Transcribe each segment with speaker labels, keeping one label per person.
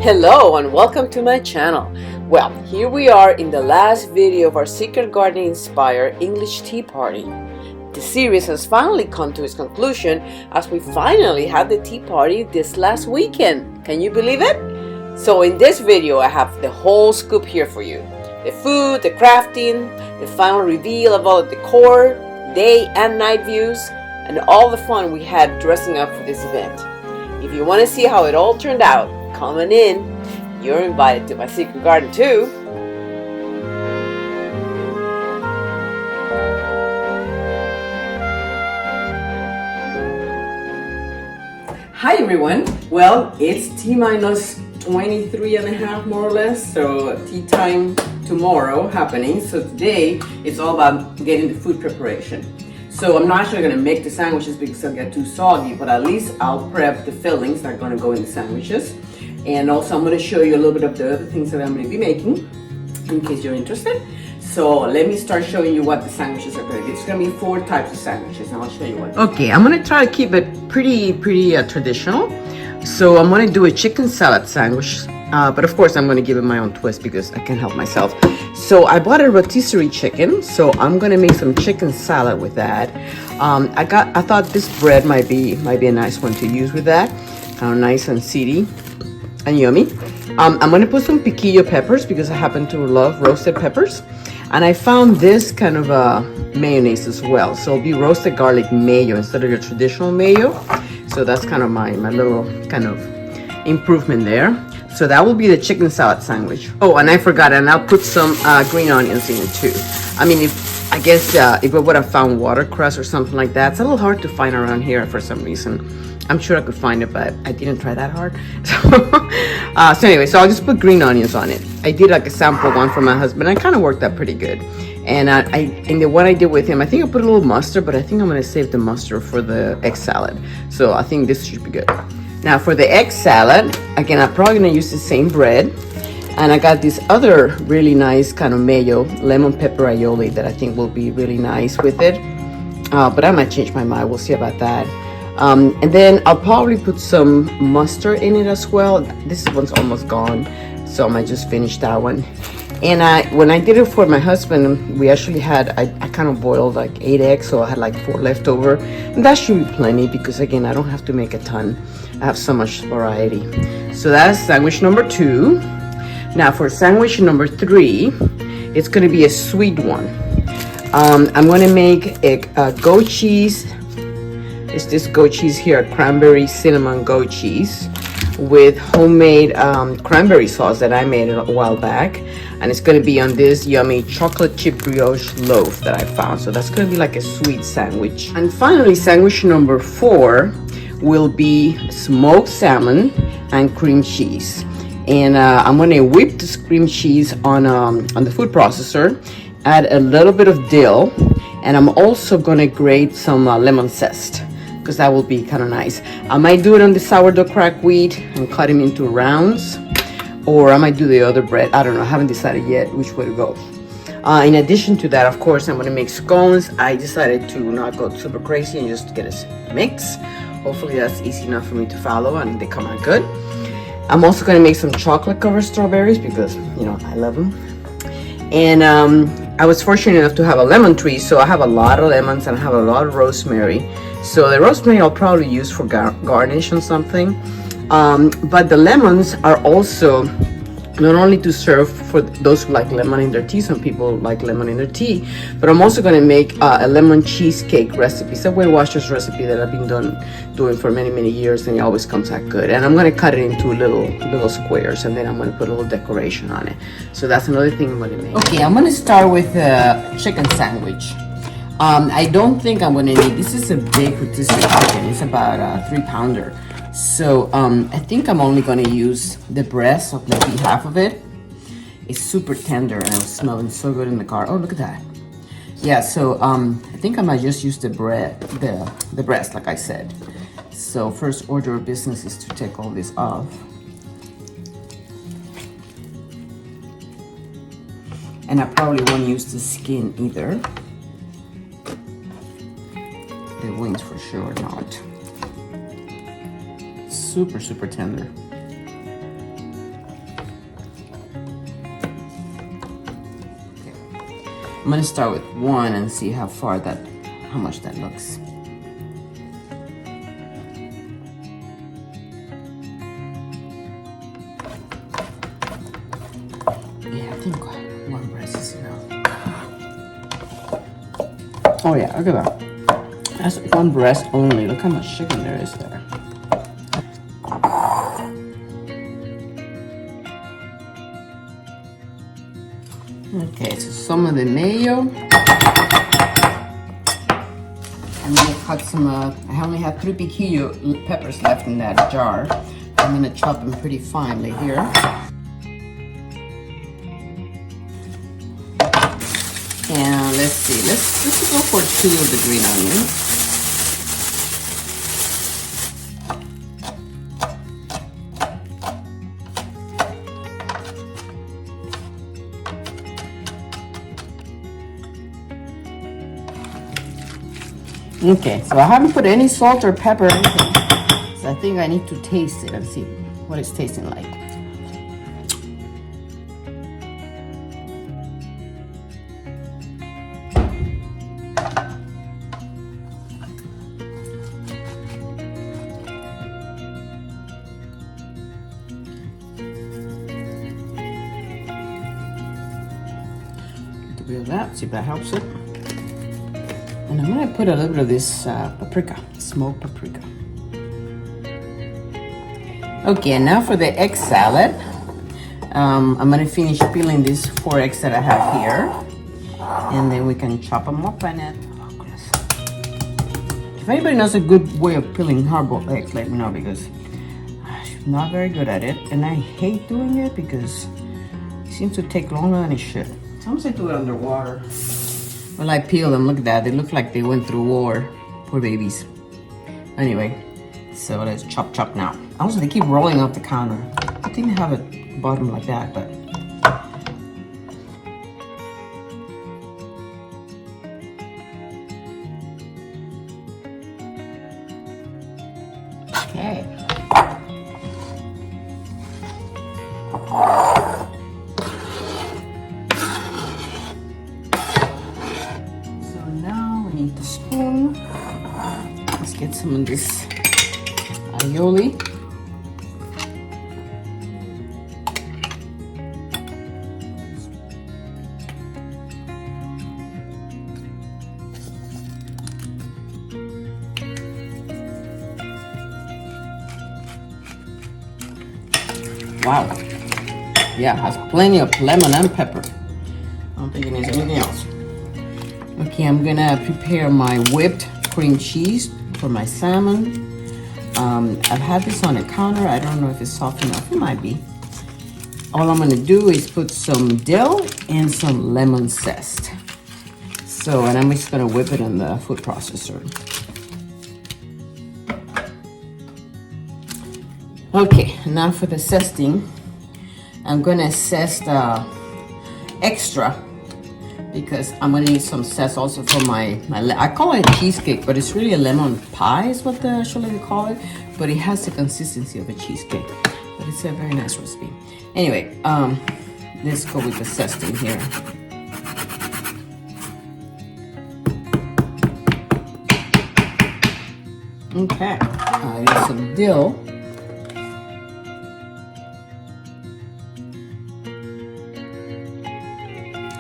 Speaker 1: Hello and welcome to my channel. Well, here we are in the last video of our Secret Garden inspired English tea party. The series has finally come to its conclusion as we finally had the tea party this last weekend. Can you believe it? So in this video I have the whole scoop here for you. The food, the crafting, the final reveal of all the decor, day and night views, and all the fun we had dressing up for this event. If you want to see how it all turned out, come on in. You're invited to my secret garden too. Hi everyone. Well, it's T-minus 23 and a half more or less, so tea time tomorrow happening. So today it's all about getting the food preparation. So I'm not actually going to make the sandwiches because they'll get too soggy, but at least I'll prep the fillings that are going to go in the sandwiches. And also I'm going to show you a little bit of the other things that I'm going to be making in case you're interested. So let me start showing you what the sandwiches are going to be. It's going to be 4 types of sandwiches and I'll show you what. Okay, I'm going to try to keep it pretty traditional. So I'm going to do a chicken salad sandwich. But of course I'm going to give it my own twist because I can't help myself. So I bought a rotisserie chicken, so I'm going to make some chicken salad with that. I thought this bread might be a nice one to use with that. Kind of nice and seedy and yummy. I'm going to put some piquillo peppers because I happen to love roasted peppers. And I found this kind of mayonnaise as well. So it'll be roasted garlic mayo instead of your traditional mayo. So that's kind of my little kind of improvement there. So that will be the chicken salad sandwich. Oh, and I forgot, and I'll put some green onions in it too. I mean, if I would have found watercress or something like that, it's a little hard to find around here for some reason. I'm sure I could find it, but I didn't try that hard. So anyway, so I'll just put green onions on it. I did like a sample one for my husband. I kind of worked that pretty good. And in the one I did with him, I think I put a little mustard, but I think I'm going to save the mustard for the egg salad. So I think this should be good. Now for the egg salad, again, I'm probably going to use the same bread. And I got this other really nice kind of mayo, lemon pepper aioli that I think will be really nice with it. But I might change my mind. We'll see about that. And then I'll probably put some mustard in it as well. This one's almost gone, so I might just finish that one. And when I did it for my husband, we actually had, I kind of boiled like 8 eggs, so I had like 4 left over. And that should be plenty because again, I don't have to make a ton. I have so much variety. So that's sandwich number 2. Now for sandwich number 3, it's going to be a sweet one. I'm going to make a goat cheese. It's this goat cheese here, cranberry cinnamon goat cheese with homemade cranberry sauce that I made a while back. And it's going to be on this yummy chocolate chip brioche loaf that I found. So that's going to be like a sweet sandwich. And finally, sandwich number 4 will be smoked salmon and cream cheese. And I'm going to whip this cream cheese on the food processor, add a little bit of dill, and I'm also going to grate some lemon zest because that will be kind of nice. I might do it on the sourdough cracked wheat and cut them into rounds, or I might do the other bread. I don't know. I haven't decided yet which way to go. In addition to that, of course, I'm going to make scones. I decided to not go super crazy and just get a mix. Hopefully that's easy enough for me to follow and they come out good. I'm also going to make some chocolate covered strawberries because, you know, I love them. And I was fortunate enough to have a lemon tree, so I have a lot of lemons and I have a lot of rosemary. So the rosemary I'll probably use for garnish on something. But the lemons are also not only to serve for those who like lemon in their tea. Some people like lemon in their tea. But I'm also going to make a lemon cheesecake recipe. It's a Weight Watchers recipe that I've been doing for many years, and it always comes out good. And I'm going to cut it into little squares, and then I'm going to put a little decoration on it. So that's another thing I'm going to make. Okay, I'm going to start with a chicken sandwich. I don't think I'm going to need, this is a big rotisserie chicken. It's about a 3-pounder. So I think I'm only going to use the breast of maybe half of it. It's super tender and it was smelling so good in the car. Oh, look at that. Yeah, so I think I might just use the breast, like I said. So first order of business is to take all this off. And I probably won't use the skin either. The wings for sure not. Super tender. I'm gonna start with one and see how much that looks. Yeah, I think one breast is enough. Oh yeah, look at that. That's one breast only. Look how much chicken there is there. Okay, so some of the mayo. I'm gonna cut some, I only have 3 piquillo peppers left in that jar. I'm gonna chop them pretty finely here. And let's see, let's go for 2 of the green onions. Okay, so I haven't put any salt or pepper or anything, so I think I need to taste it and see what it's tasting like. A bit of that, see if that helps it. And I'm gonna put a little bit of this paprika, smoked paprika. Okay, and now for the egg salad. I'm gonna finish peeling these 4 eggs that I have here. And then we can chop them up in it. Oh, goodness. If anybody knows a good way of peeling hard-boiled eggs, let me know, because I'm not very good at it. And I hate doing it because it seems to take longer than it should. Sometimes I do it underwater. Well, I peel them, look at that. They look like they went through war. Poor babies. Anyway, so let's chop now. Also, they keep rolling off the counter. I think they have a bottom like that, but. Okay. The spoon. Let's get some of this aioli. Wow. Yeah, has plenty of lemon and pepper. I don't think it needs anything else. Okay, I'm gonna prepare my whipped cream cheese for my salmon. I've had this on a counter. I don't know if it's soft enough. It might be. All I'm gonna do is put some dill and some lemon zest. So, and I'm just gonna whip it in the food processor. Okay, now for the zesting. I'm gonna zest extra, because I'm gonna need some zest also for my I call it cheesecake, but it's really a lemon pie is what actually they call it, but it has the consistency of a cheesecake, but it's a very nice recipe. Anyway, let's go with the zesting here. Okay, I use some dill.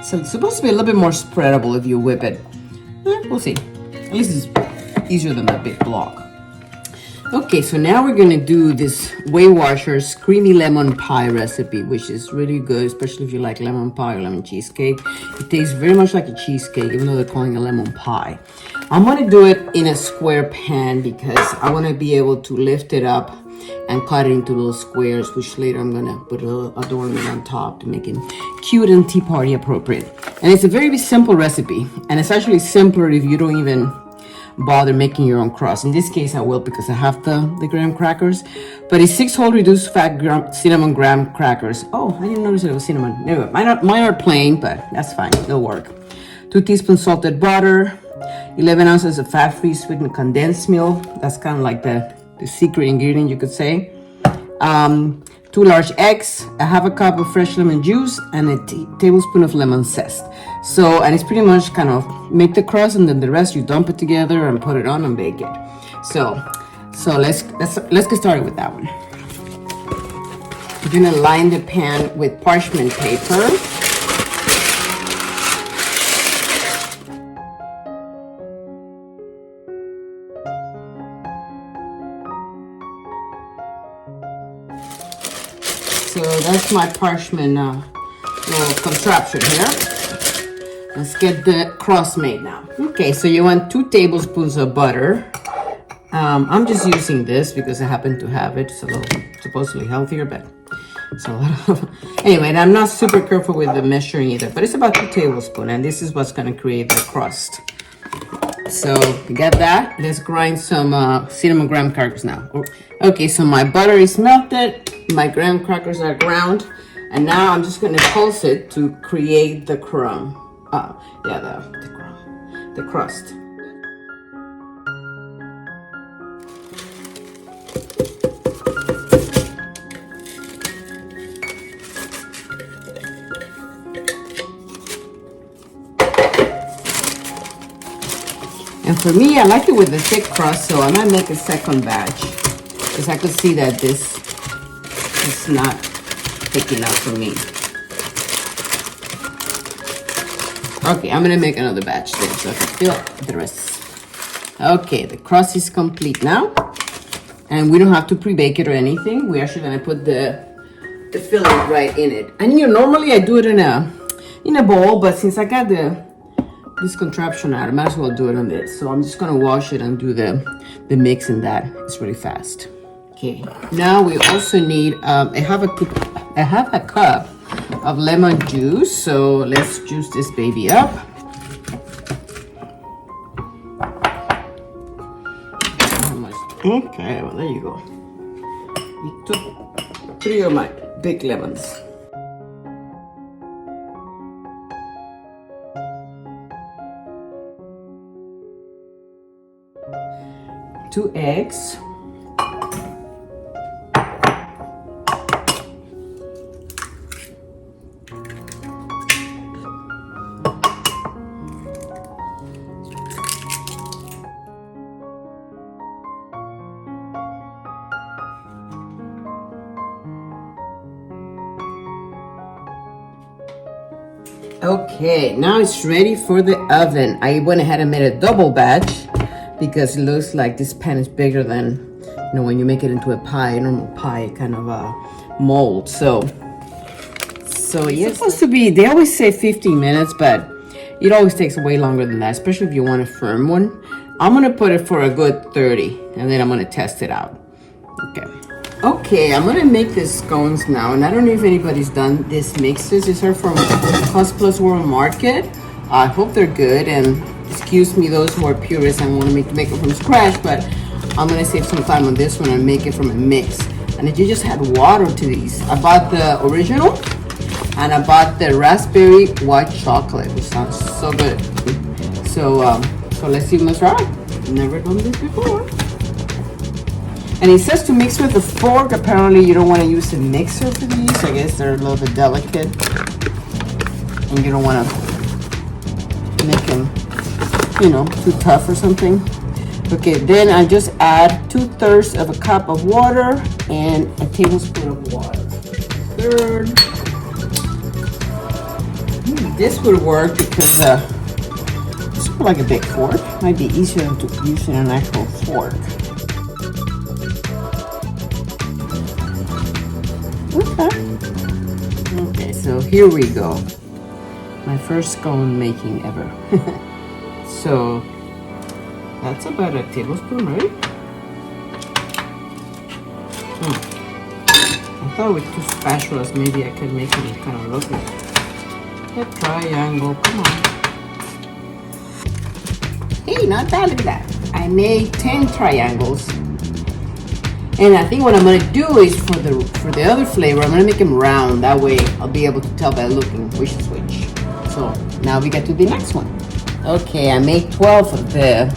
Speaker 1: So it's supposed to be a little bit more spreadable if you whip it. We'll see. At least it's easier than that big block. Okay, so now we're gonna do this Weight Watchers creamy lemon pie recipe, which is really good, especially if you like lemon pie or lemon cheesecake. It tastes very much like a cheesecake, even though they're calling it lemon pie. I'm gonna do it in a square pan because I wanna be able to lift it up and cut it into little squares, which later I'm gonna put a little adornment on top to make it cute and tea party appropriate. And it's a very simple recipe, and it's actually simpler if you don't even bother making your own crust. In this case, I will because I have the graham crackers, but it's 6 whole reduced fat cinnamon graham crackers. Oh, I didn't notice it was cinnamon. Anyway, mine are plain, but that's fine, it'll work. 2 teaspoons salted butter, 11 ounces of fat-free sweetened condensed milk. That's kind of like the secret ingredient, you could say. 2 2 large eggs, a half a cup of fresh lemon juice, and a tablespoon of lemon zest. So, and it's pretty much kind of make the crust, and then the rest you dump it together and put it on and bake it. So let's get started with that one. We're gonna line the pan with parchment paper. So that's my parchment little contraption here. Let's get the crust made now. Okay, so you want 2 tablespoons of butter. I'm just using this because I happen to have it. It's a little supposedly healthier, but it's a lot of... Anyway, and I'm not super careful with the measuring either, but it's about 2 tablespoons, and this is what's gonna create the crust. So we got that. Let's grind some cinnamon graham crackers now. Okay, so my butter is melted. My graham crackers are ground, and now I'm just gonna pulse it to create the crumb. The crust. And for me, I like it with the thick crust, so I might make a second batch because I could see that this is not thick enough for me. Okay, I'm gonna make another batch then so I can fill the rest. Okay, the crust is complete now, and we don't have to pre-bake it or anything. We're actually gonna put the filling right in it. And normally I do it in a bowl, but since I got this contraption out, I might as well do it on this. So I'm just gonna wash it and do the mix in that. It's really fast. Okay, now we also need I have a cup of lemon juice. So let's juice this baby up. Okay, well there you go. You took 3 of my big lemons. 2 eggs. Okay, now it's ready for the oven. I went ahead and made a double batch because it looks like this pan is bigger than, when you make it into a pie, normal pie kind of a mold. So yeah, it's supposed to be, they always say 15 minutes, but it always takes way longer than that, especially if you want a firm one. I'm gonna put it for a good 30, and then I'm gonna test it out. Okay, I'm gonna make the scones now, and I don't know if anybody's done these mixes. These are from Cost Plus World Market. I hope they're good, and excuse me those who are purists and want to make it from scratch, but I'm gonna save some time on this one and make it from a mix. And if you just add water to these, I bought the original and I bought the raspberry white chocolate, which sounds so good. So let's see, let's try. Never done this before. And it says to mix with a fork. Apparently you don't want to use a mixer for these. I guess they're a little bit delicate and you don't want to make them, too tough or something. Okay, then I just add 2/3 of a cup of water and a tablespoon of water. Third. This would work because it's more like a big fork. Might be easier to use an actual fork. Okay, so here we go. My first scone making ever. So that's about a tablespoon, right? I thought with 2 spatulas maybe I could make it kind of look like a triangle. Come on. Hey, not bad, look at that. I made 10 triangles. And I think what I'm gonna do is for the other flavor, I'm gonna make them round. That way I'll be able to tell by looking which is which. So now we get to the next one. Okay, I made 12 of the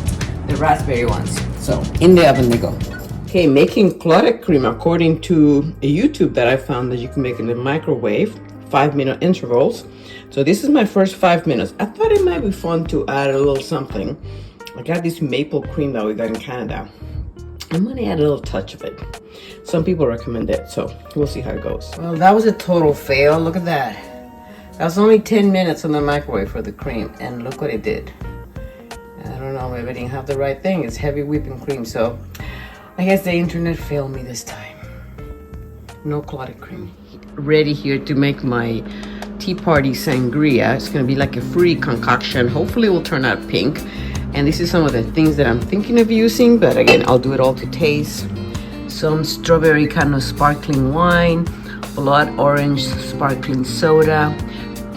Speaker 1: raspberry ones. So in the oven they go. Okay, making clotted cream according to a YouTube that I found that you can make in the microwave, 5-minute intervals. So this is my first 5 minutes. I thought it might be fun to add a little something. I got this maple cream that we got in Canada. I'm gonna add a little touch of it. Some people recommend it, so we'll see how it goes. Well, that was a total fail. Look at that. That was only 10 minutes in the microwave for the cream, and look what it did. I don't know, maybe I didn't have the right thing. It's heavy whipping cream, so I guess the internet failed me this time. No clotted cream. Ready here to make my tea party sangria. It's gonna be like a fruity concoction. Hopefully it will turn out pink. And this is some of the things that I'm thinking of using, but again, I'll do it all to taste. Some strawberry kind of sparkling wine, blood orange sparkling soda,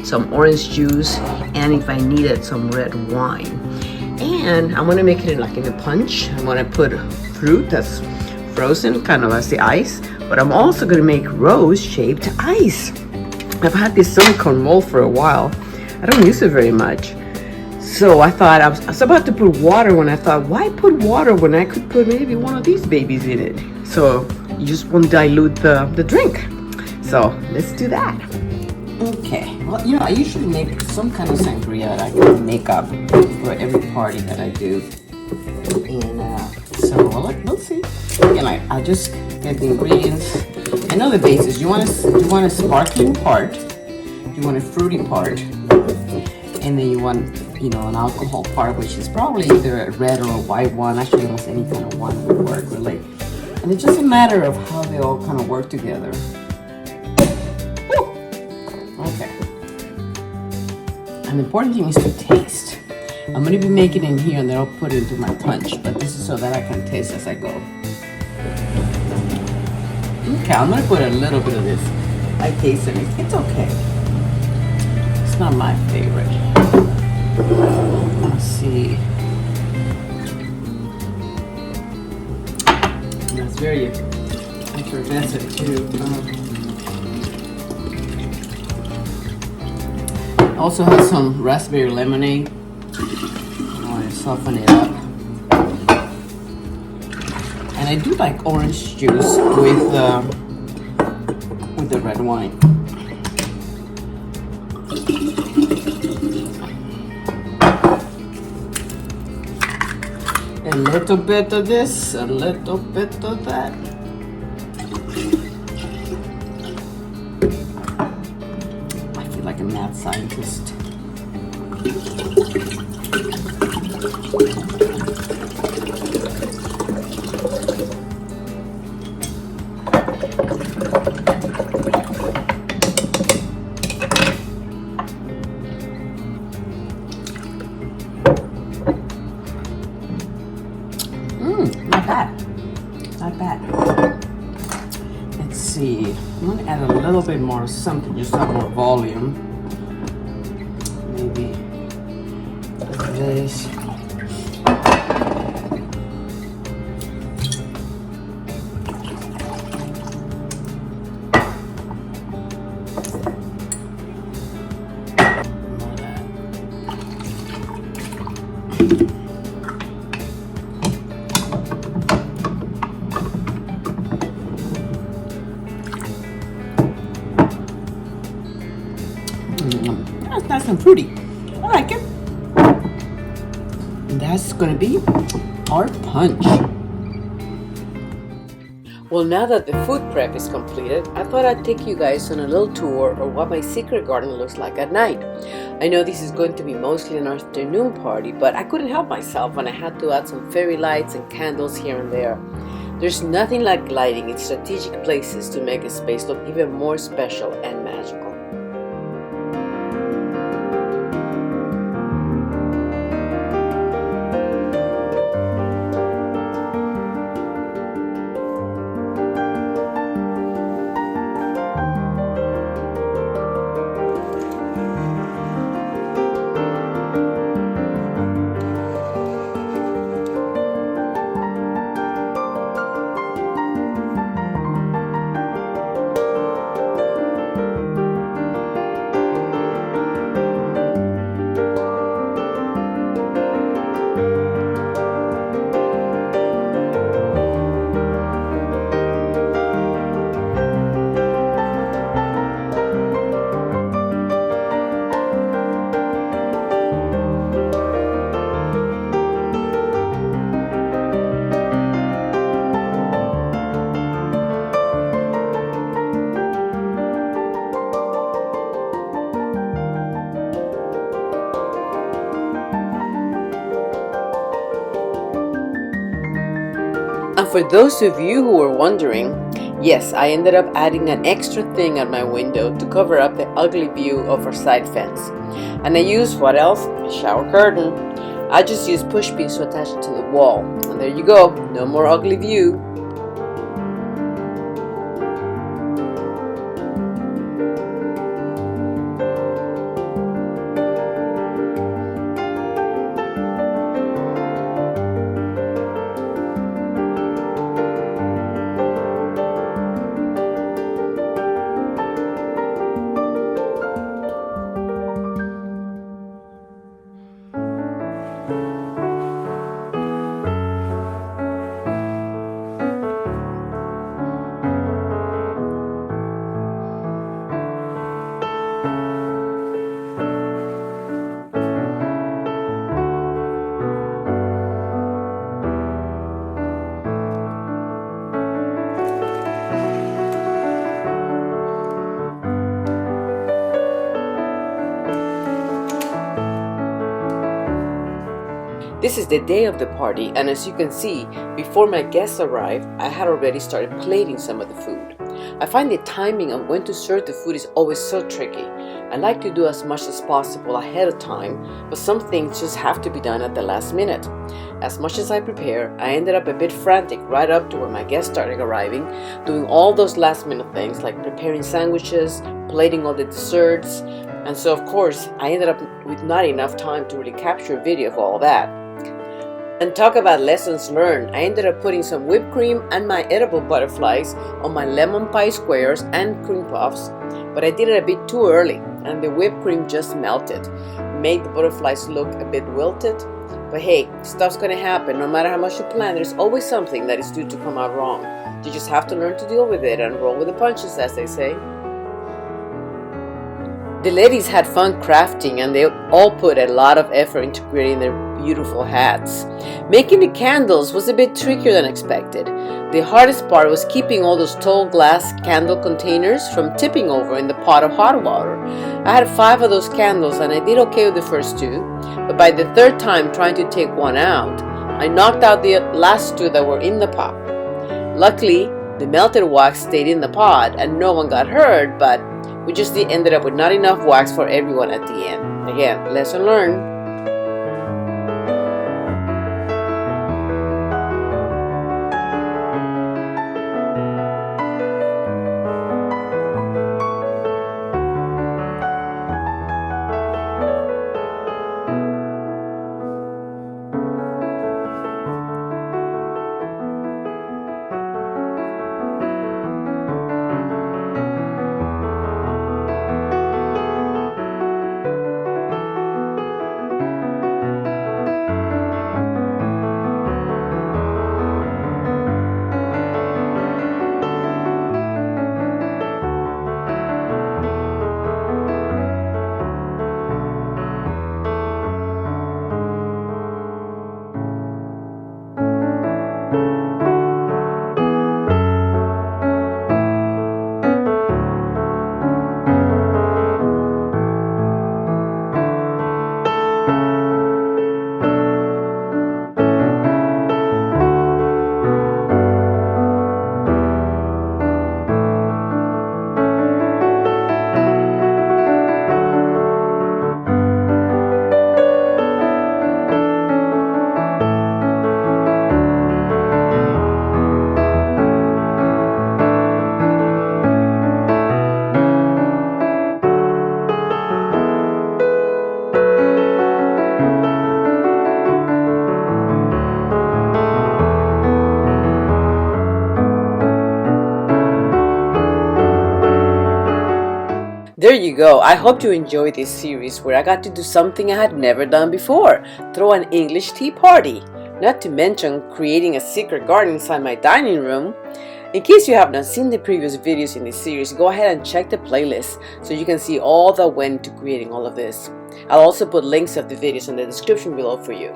Speaker 1: some orange juice, and if I needed, some red wine. And I'm gonna make it in a punch. I'm gonna put fruit that's frozen, kind of as the ice, but I'm also gonna make rose-shaped ice. I've had this silicone mold for a while. I don't use it very much. So I thought, I was about to put water when I thought, why put water when I could put maybe one of these babies in it? So you just won't dilute the drink. So let's do that. Okay, well, I usually make some kind of sangria that I can make up for every party that I do. And so we'll see. And I'll just get the ingredients. I know the basis. You want a sparkling part, you want a fruity part, and then you want an alcohol part, which is probably either a red or a white one. Actually, almost any kind of one would work, really. And it's just a matter of how they all kind of work together. Okay. And the important thing is to taste. I'm going to be making it in here and then I'll put it into my punch, but this is so that I can taste as I go. Okay, I'm going to put a little bit of this. I taste it. It's okay. It's not my favorite. Let's see. It's very effervescent too. Also has some raspberry lemonade. I want to soften it up. And I do like orange juice with the red wine. A little bit of this, a little bit of that. I feel like a mad scientist. Not bad. Let's see. I'm gonna add a little bit more something, just have more volume. Maybe this. That's nice and fruity. I like it. And that's gonna be our punch. Well, now that the food prep is completed, I thought I'd take you guys on a little tour of what my secret garden looks like at night. I know this is going to be mostly an afternoon party, but I couldn't help myself when I had to add some fairy lights and candles here and there. There's nothing like lighting in strategic places to make a space look even more special and magical. for those of you who were wondering, yes, I ended up adding an extra thing at my window to cover up the ugly view of our side fence. And I used, what else? A shower curtain. I just used push pins to attach it to the wall. And there you go, no more ugly view. This is the day of the party, and as you can see, before my guests arrived, I had already started plating some of the food. I find the timing of when to serve the food is always so tricky. I like to do as much as possible ahead of time, but some things just have to be done at the last minute. As much as I prepare, I ended up a bit frantic right up to when my guests started arriving, doing all those last minute things like preparing sandwiches, plating all the desserts, and so of course, I ended up with not enough time to really capture a video of all that. And talk about lessons learned, I ended up putting some whipped cream and my edible butterflies on my lemon pie squares and cream puffs, but I did it a bit too early and the whipped cream just melted. Made the butterflies look a bit wilted, but hey, stuff's gonna happen. No matter how much you plan, there's always something that is due to come out wrong. You just have to learn to deal with it and roll with the punches, as they say. The ladies had fun crafting and they all put a lot of effort into creating their beautiful hats. Making the candles was a bit trickier than expected. The hardest part was keeping all those tall glass candle containers from tipping over in the pot of hot water. I had 5 of those candles and I did okay with the first 2, but by the 3rd time trying to take one out, I knocked out the last 2 that were in the pot. Luckily, the melted wax stayed in the pot and no one got hurt, but we just ended up with not enough wax for everyone at the end. Again, lesson learned. There you go. I hope you enjoyed this series where I got to do something I had never done before, throw an English tea party. Not to mention creating a secret garden inside my dining room. In case you have not seen the previous videos in this series, go ahead and check the playlist so you can see all that went to creating all of this. I'll also put links of the videos in the description below for you.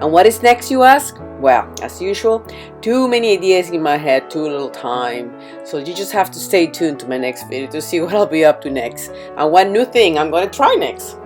Speaker 1: And what is next, you ask? Well, as usual, too many ideas in my head, too little time. So you just have to stay tuned to my next video to see what I'll be up to next and what new thing I'm going to try next.